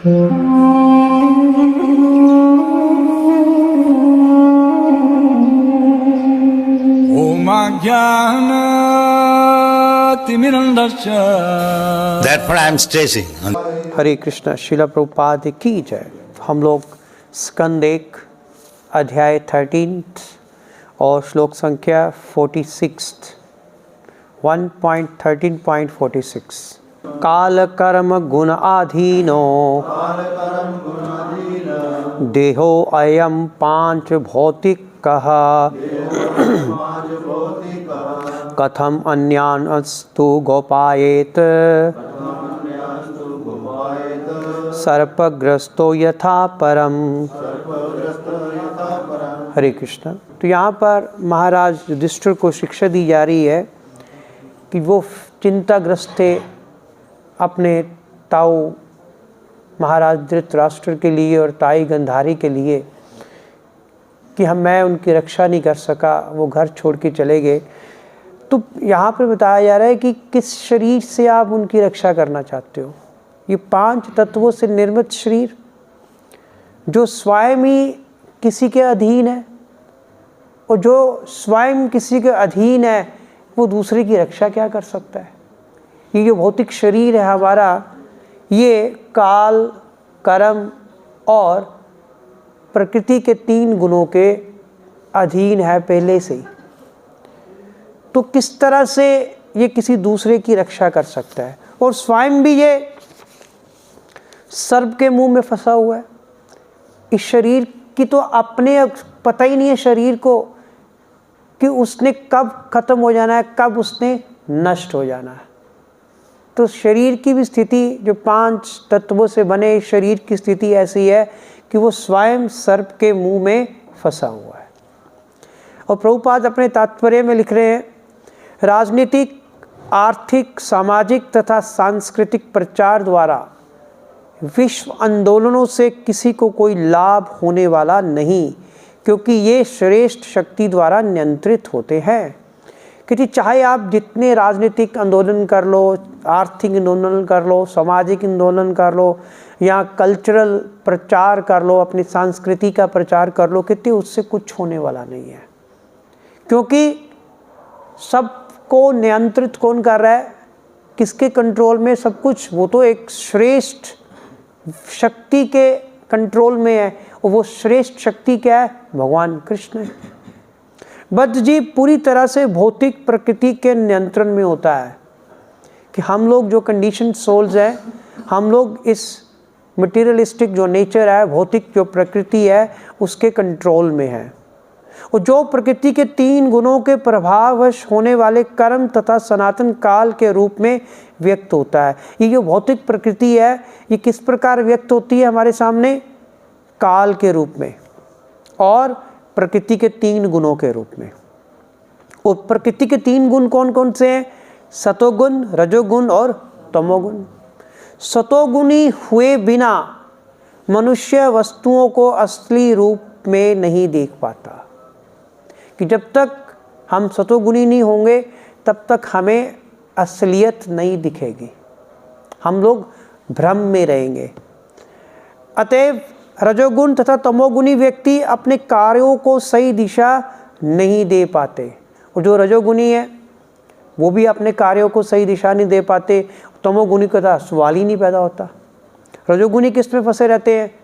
Therefore I am stressing. हरे कृष्णा। श्रील प्रभुपाद की जय। हम लोग स्कंद 1 अध्याय 13 और श्लोक संख्या 46 1.13.46 काल कर्म गुण आधीनो देहो अयम पांच भौतिक कथम अन्यान अस्तु गोपायेत सर्पग्रस्तो यथा परम। हरे कृष्ण। तो यहाँ पर महाराज युधिष्ठिर को शिक्षा दी जा रही है कि वो चिंताग्रस्त थे अपने ताऊ महाराज धृतराष्ट्र के लिए और ताई गंधारी के लिए कि मैं उनकी रक्षा नहीं कर सका, वो घर छोड़ के चले गए। तो यहाँ पर बताया जा रहा है कि किस शरीर से आप उनकी रक्षा करना चाहते हो। ये 5 तत्वों से निर्मित शरीर जो स्वयं ही किसी के अधीन है, और जो स्वयं किसी के अधीन है वो दूसरे की रक्षा क्या कर सकता है। ये जो भौतिक शरीर है हमारा, ये काल, कर्म और प्रकृति के 3 गुणों के अधीन है पहले से ही। तो किस तरह से ये किसी दूसरे की रक्षा कर सकता है। और स्वयं भी ये सर्प के मुंह में फंसा हुआ है। इस शरीर की तो अपने पता ही नहीं है शरीर को कि उसने कब खत्म हो जाना है, कब उसने नष्ट हो जाना है। तो शरीर की भी स्थिति जो 5 तत्वों से बने इस शरीर की स्थिति ऐसी है कि वो स्वयं सर्प के मुंह में फंसा हुआ है। और प्रभुपाद अपने तात्पर्य में लिख रहे हैं, राजनीतिक, आर्थिक, सामाजिक तथा सांस्कृतिक प्रचार द्वारा विश्व आंदोलनों से किसी को कोई लाभ होने वाला नहीं, क्योंकि ये श्रेष्ठ शक्ति द्वारा नियंत्रित होते हैं। कि चाहे आप जितने राजनीतिक आंदोलन कर लो, आर्थिक आंदोलन कर लो, सामाजिक आंदोलन कर लो, या कल्चरल प्रचार कर लो, अपनी संस्कृति का प्रचार कर लो, कितने उससे कुछ होने वाला नहीं है। क्योंकि सबको नियंत्रित कौन कर रहा है, किसके कंट्रोल में सब कुछ, वो तो एक श्रेष्ठ शक्ति के कंट्रोल में है। और वो श्रेष्ठ शक्ति क्या है, भगवान कृष्ण है। बद्ध जीव पूरी तरह से भौतिक प्रकृति के नियंत्रण में होता है। कि हम लोग जो कंडीशन सोल्स हैं, हम लोग इस मटेरियलिस्टिक जो नेचर है, भौतिक जो प्रकृति है, उसके कंट्रोल में है। और जो प्रकृति के 3 गुणों के प्रभाववश होने वाले कर्म तथा सनातन काल के रूप में व्यक्त होता है। ये जो भौतिक प्रकृति है, ये किस प्रकार व्यक्त होती है हमारे सामने, काल के रूप में और प्रकृति के 3 गुणों के रूप में। और प्रकृति के 3 गुण कौन कौन से हैं, सतोगुण, रजोगुण और तमोगुण। सतोगुणी हुए बिना मनुष्य वस्तुओं को असली रूप में नहीं देख पाता। कि जब तक हम सतोगुणी नहीं होंगे तब तक हमें असलियत नहीं दिखेगी, हम लोग भ्रम में रहेंगे। अतएव रजोगुण तथा तमोगुणी व्यक्ति अपने कार्यों को सही दिशा नहीं दे पाते। और जो रजोगुणी है वो भी अपने कार्यों को सही दिशा नहीं दे पाते। तमोगुणी का सवाल ही नहीं पैदा होता। रजोगुणी किस में फंसे रहते हैं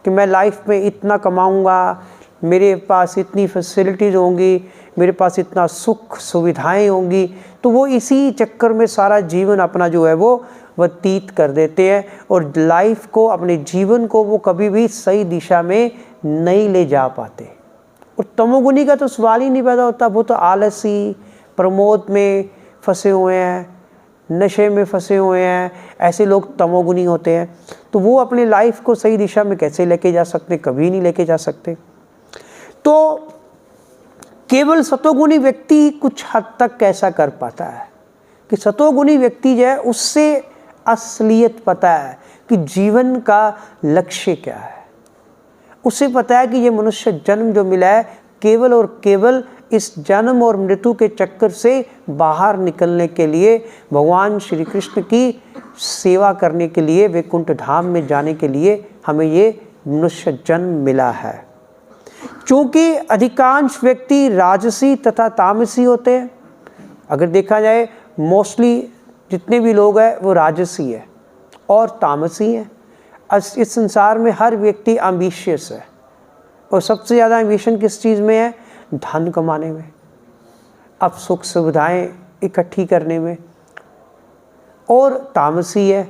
कि मैं लाइफ में इतना कमाऊंगा, मेरे पास इतनी फैसिलिटीज़ होंगी, मेरे पास इतना सुख सुविधाएं होंगी। तो वो इसी चक्कर में सारा जीवन अपना जो है वो व्यतीत कर देते हैं और लाइफ को, अपने जीवन को वो कभी भी सही दिशा में नहीं ले जा पाते। और तमोगुणी का तो सवाल ही नहीं पैदा होता। वो तो आलसी, प्रमोद में फंसे हुए हैं, नशे में फंसे हुए हैं, ऐसे लोग तमोगुणी होते हैं। तो वो अपनी लाइफ को सही दिशा में कैसे लेके जा सकते, कभी नहीं लेके जा सकते। तो केवल सतोगुणी व्यक्ति कुछ हद तक कैसा कर पाता है कि सतोगुणी व्यक्ति जो है उससे असलियत पता है कि जीवन का लक्ष्य क्या है। उसे पता है कि ये मनुष्य जन्म जो मिला है केवल और केवल इस जन्म और मृत्यु के चक्कर से बाहर निकलने के लिए भगवान श्री कृष्ण की सेवा करने के लिए, वैकुंठ धाम में जाने के लिए हमें ये मनुष्य जन्म मिला है। क्योंकि अधिकांश व्यक्ति राजसी तथा तामसी होते हैं। अगर देखा जाए मोस्टली जितने भी लोग हैं वो राजसी है और तामसी है। इस संसार में हर व्यक्ति एम्बिशियस है और सबसे ज़्यादा एम्बिशन किस चीज़ में है? धन कमाने में, अब सुख सुविधाएं इकट्ठी करने में। और तामसी है,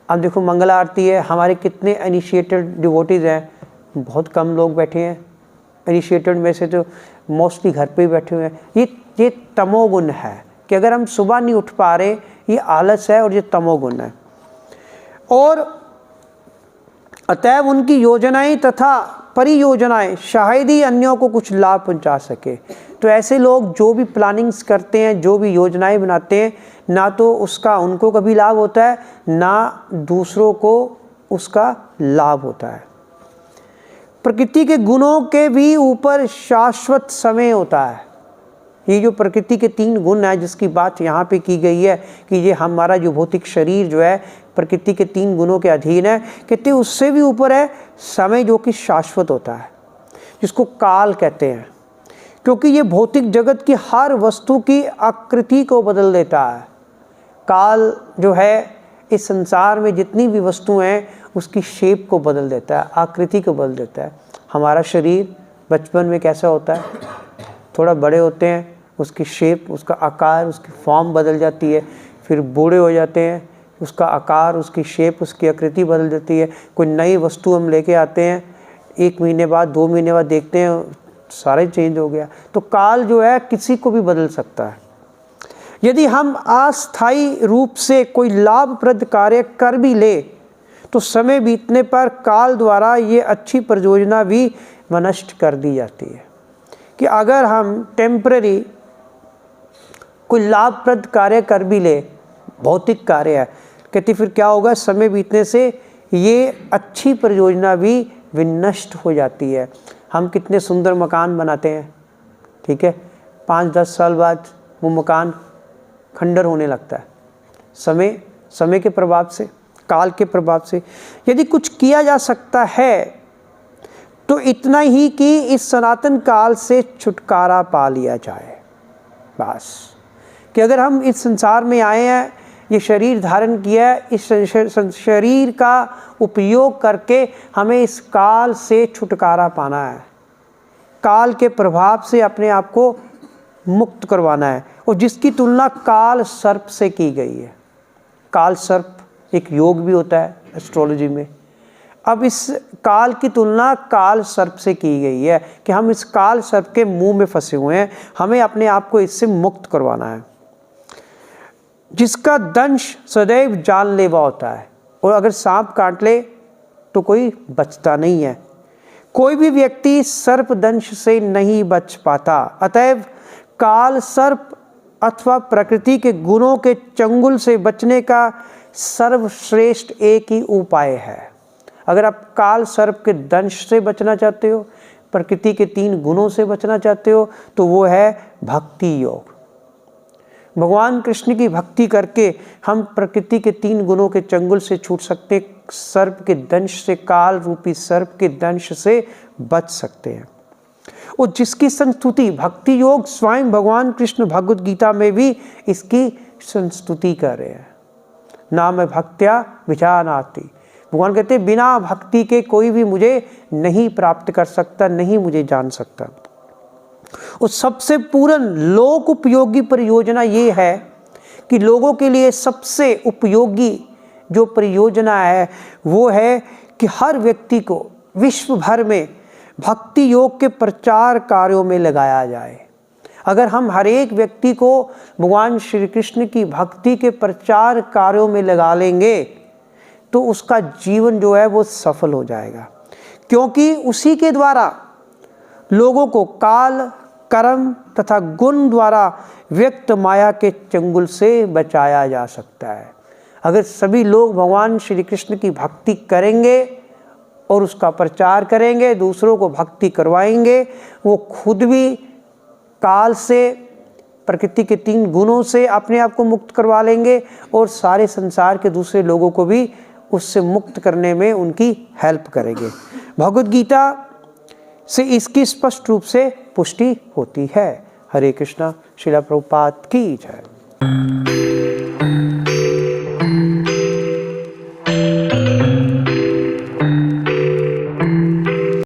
अब देखो मंगला आरती है, हमारे कितने इनिशिएटेड डिवोटीज हैं, बहुत कम लोग बैठे हैं इनिशिएटेड में से, तो मोस्टली घर पे ही बैठे हुए हैं। ये तमोगुण है कि अगर हम सुबह नहीं उठ पा रहे, ये आलस है और ये तमोगुण है। और अतएव उनकी योजनाएं तथा परियोजनाएं शायद ही अन्यों को कुछ लाभ पहुंचा सके। तो ऐसे लोग जो भी प्लानिंग्स करते हैं, जो भी योजनाएं बनाते हैं, ना तो उसका उनको कभी लाभ होता है, ना दूसरों को उसका लाभ होता है। प्रकृति के गुणों के भी ऊपर शाश्वत समय होता है। ये जो प्रकृति के 3 गुण है जिसकी बात यहाँ पे की गई है कि ये हमारा जो भौतिक शरीर जो है प्रकृति के 3 गुणों के अधीन है, कहते उससे भी ऊपर है समय जो कि शाश्वत होता है, जिसको काल कहते हैं। क्योंकि ये भौतिक जगत की हर वस्तु की आकृति को बदल देता है। काल जो है इस संसार में जितनी भी वस्तुएं हैं उसकी शेप को बदल देता है, आकृति को बदल देता है। हमारा शरीर बचपन में कैसा होता है, थोड़ा बड़े होते हैं, उसकी शेप, उसका आकार, उसकी फॉर्म बदल जाती है। फिर बूढ़े हो जाते हैं, उसका आकार, उसकी शेप, उसकी आकृति बदल जाती है। कोई नई वस्तु हम लेके आते हैं, 1 महीने बाद 2 महीने बाद देखते हैं सारे चेंज हो गया। तो काल जो है किसी को भी बदल सकता है। यदि हम अस्थायी रूप से कोई लाभप्रद कार्य कर भी ले तो समय बीतने पर काल द्वारा ये अच्छी परियोजना भी नष्ट कर दी जाती है। कि अगर हम टेम्पररी कोई लाभप्रद कार्य कर भी ले, भौतिक कार्य है, कहती फिर क्या होगा, समय बीतने से ये अच्छी परियोजना भी विनष्ट हो जाती है। हम कितने सुंदर मकान बनाते हैं, ठीक है, 5-10 साल बाद वो मकान खंडर होने लगता है, समय के प्रभाव से, काल के प्रभाव से। यदि कुछ किया जा सकता है तो इतना ही कि इस सनातन काल से छुटकारा पा लिया जाए, बस। कि अगर हम इस संसार में आए हैं, ये शरीर धारण किया है, इस शरीर का उपयोग करके हमें इस काल से छुटकारा पाना है, काल के प्रभाव से अपने आप को मुक्त करवाना है। और जिसकी तुलना काल सर्प से की गई है। काल सर्प एक योग भी होता है एस्ट्रोलॉजी में। अब इस काल की तुलना काल सर्प से की गई है कि हम इस काल सर्प के मुंह में फंसे हुए हैं, हमें अपने आप को इससे मुक्त करवाना है। जिसका दंश सदैव जानलेवा होता है, और अगर सांप काट ले तो कोई बचता नहीं है। कोई भी व्यक्ति सर्प दंश से नहीं बच पाता। अतएव काल सर्प अथवा प्रकृति के गुणों के चंगुल से बचने का सर्वश्रेष्ठ एक ही उपाय है। अगर आप काल सर्प के दंश से बचना चाहते हो, प्रकृति के 3 गुणों से बचना चाहते हो, तो वो है भक्ति योग। भगवान कृष्ण की भक्ति करके हम प्रकृति के 3 गुणों के चंगुल से छूट सकते, सर्प के दंश से, काल रूपी सर्प के दंश से बच सकते हैं। और जिसकी संस्तुति भक्ति योग स्वयं भगवान कृष्ण भगवद गीता में भी इसकी संस्तुति कर रहे हैं। नाम भक्त्या विजानाति। भगवान कहते हैं बिना भक्ति के कोई भी मुझे नहीं प्राप्त कर सकता, नहीं मुझे जान सकता। और सबसे पूर्ण लोक उपयोगी परियोजना ये है कि लोगों के लिए सबसे उपयोगी जो परियोजना है वो है कि हर व्यक्ति को विश्व भर में भक्ति योग के प्रचार कार्यों में लगाया जाए। अगर हम हर एक व्यक्ति को भगवान श्री कृष्ण की भक्ति के प्रचार कार्यों में लगा लेंगे तो उसका जीवन जो है वो सफल हो जाएगा, क्योंकि उसी के द्वारा लोगों को काल, कर्म तथा गुण द्वारा व्यक्त माया के चंगुल से बचाया जा सकता है। अगर सभी लोग भगवान श्री कृष्ण की भक्ति करेंगे और उसका प्रचार करेंगे, दूसरों को भक्ति करवाएंगे, वो खुद भी काल से, प्रकृति के 3 गुणों से अपने आप को मुक्त करवा लेंगे और सारे संसार के दूसरे लोगों को भी उससे मुक्त करने में उनकी हेल्प करेंगे। भगवद गीता से इसकी स्पष्ट रूप से पुष्टि होती है। हरे कृष्णा। श्रील प्रभुपाद की जय।